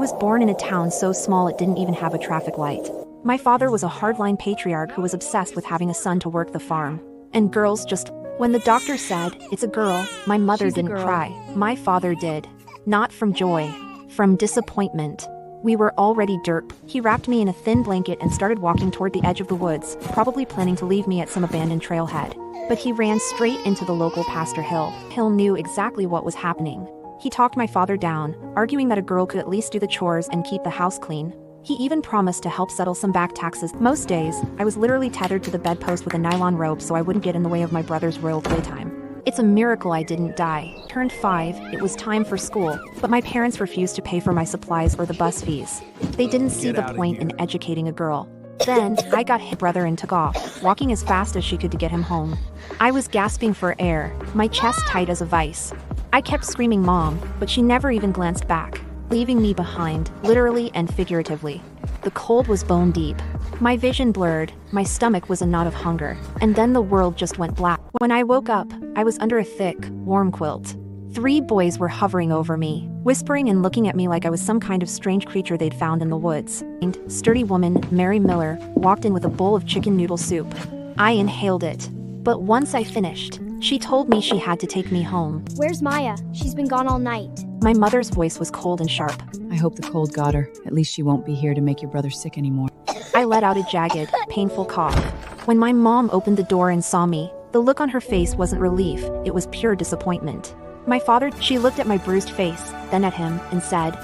was born in a town so small it didn't even have a traffic light. My father was a hardline patriarch who was obsessed with having a son to work the farm. And girls just... When the doctor said, "It's a girl," my mother didn't cry. My father did. Not from joy. From disappointment. We were already derp. He wrapped me in a thin blanket and started walking toward the edge of the woods, probably planning to leave me at some abandoned trailhead. But he ran straight into the local Pastor Hill. Hill knew exactly what was happening. He talked my father down, arguing that a girl could at least do the chores and keep the house clean. He even promised to help settle some back taxes. Most days, I was literally tethered to the bedpost with a nylon rope so I wouldn't get in the way of my brother's royal playtime. It's a miracle I didn't die. Turned 5, it was time for school, but my parents refused to pay for my supplies or the bus fees. They didn't see the point in educating a girl. Then, I got his brother and took off, walking as fast as she could to get him home. I was gasping for air, my chest tight as a vice. I kept screaming "Mom," but she never even glanced back, leaving me behind, literally and figuratively. The cold was bone deep. My vision blurred, my stomach was a knot of hunger, and then the world just went black. When I woke up, I was under a thick, warm quilt. 3 boys were hovering over me, whispering and looking at me like I was some kind of strange creature they'd found in the woods. And sturdy woman, Mary Miller, walked in with a bowl of chicken noodle soup. I inhaled it. But once I finished, she told me she had to take me home. "Where's Maya? She's been gone all night." My mother's voice was cold and sharp. I hope the cold got her. At least she won't be here to make your brother sick anymore. I let out a jagged, painful cough. When my mom opened the door and saw me, the look on her face wasn't relief, it was pure disappointment. My father, she looked at my bruised face, then at him, and said,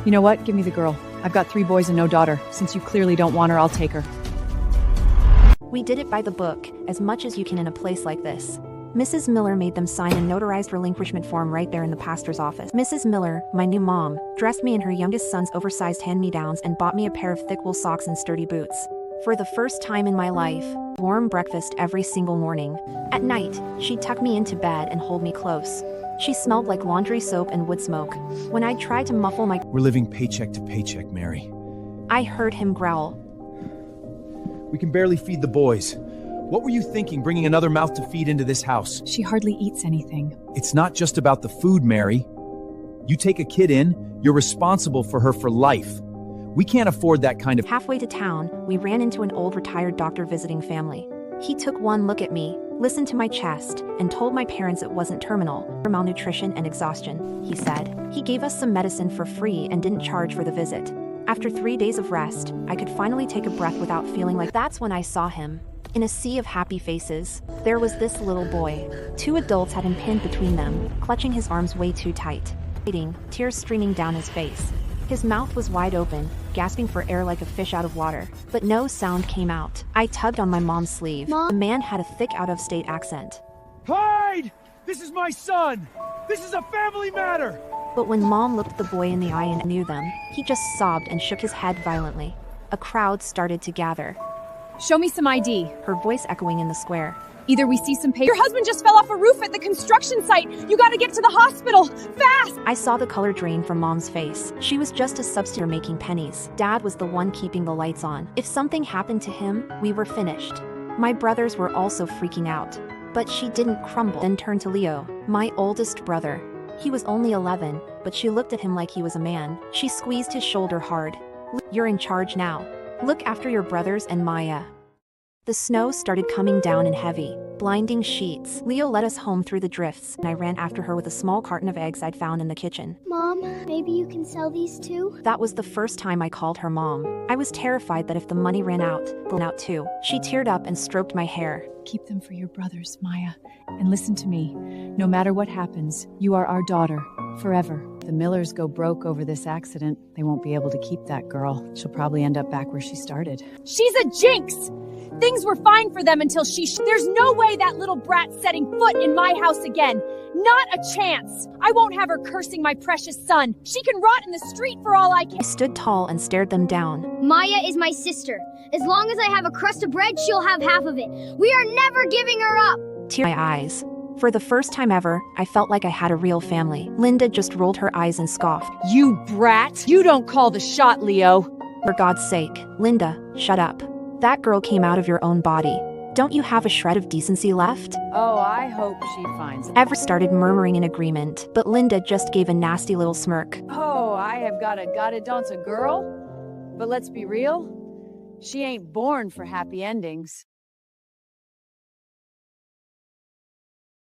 You know what? Give me the girl. I've got 3 boys and no daughter. Since you clearly don't want her, I'll take her. We did it by the book, as much as you can in a place like this. Mrs. Miller made them sign a notarized relinquishment form right there in the pastor's office. Mrs. Miller, my new mom, dressed me in her youngest son's oversized hand-me-downs and bought me a pair of thick wool socks and sturdy boots. For the first time in my life, warm breakfast every single morning. At night, she'd tuck me into bed and hold me close. She smelled like laundry soap and wood smoke. When I tried to muffle my... We're living paycheck to paycheck, Mary. I heard him growl. We can barely feed the boys. What were you thinking, bringing another mouth to feed into this house? She hardly eats anything. It's not just about the food, Mary. You take a kid in, you're responsible for her for life. We can't afford that kind of... Halfway to town, we ran into an old retired doctor visiting family. He took one look at me, listened to my chest, and told my parents it wasn't terminal, malnutrition and exhaustion, he said. He gave us some medicine for free and didn't charge for the visit. After 3 days of rest, I could finally take a breath without feeling like... That's when I saw him. In a sea of happy faces, there was this little boy. 2 adults had him pinned between them, clutching his arms way too tight. Tears streaming down his face. His mouth was wide open, gasping for air like a fish out of water, but no sound came out. I tugged on my mom's sleeve. Mom? The man had a thick out-of-state accent. Hide! This is my son! This is a family matter! But when Mom looked the boy in the eye and knew them, he just sobbed and shook his head violently. A crowd started to gather. Show me some ID. Her voice echoing in the square. Either we see some pay- Your husband just fell off a roof at the construction site. You gotta get to the hospital. Fast! I saw the color drain from Mom's face. She was just a substitute making pennies. Dad was the one keeping the lights on. If something happened to him, we were finished. My brothers were also freaking out. But she didn't crumble. Then turned to Leo, my oldest brother. He was only 11, but she looked at him like he was a man. She squeezed his shoulder hard. You're in charge now. Look after your brothers and Maya. The snow started coming down in heavy, blinding sheets. Leo led us home through the drifts, and I ran after her with a small carton of eggs I'd found in the kitchen. "Mom, maybe you can sell these too?" That was the first time I called her Mom. I was terrified that if the money ran out, they'll out too. She teared up and stroked my hair. Keep them for your brothers, Maya. And listen to me. No matter what happens, you are our daughter. Forever. The Millers go broke over this accident. They won't be able to keep that girl. She'll probably end up back where she started. She's a jinx! Things were fine for them until there's no way that little brat's setting foot in my house again. Not a chance. I won't have her cursing my precious son. She can rot in the street for all I can. I stood tall and stared them down. "Maya is my sister. As long as I have a crust of bread, she'll have half of it. We are never giving her up." Tears in my eyes. For the first time ever, I felt like I had a real family. Linda just rolled her eyes and scoffed. You brat! You don't call the shot, Leo. For God's sake, Linda, shut up. That girl came out of your own body. Don't you have a shred of decency left? Oh, I hope she finds it. Ever started murmuring in agreement, but Linda just gave a nasty little smirk. Oh, I have got a dance a girl. But let's be real, she ain't born for happy endings.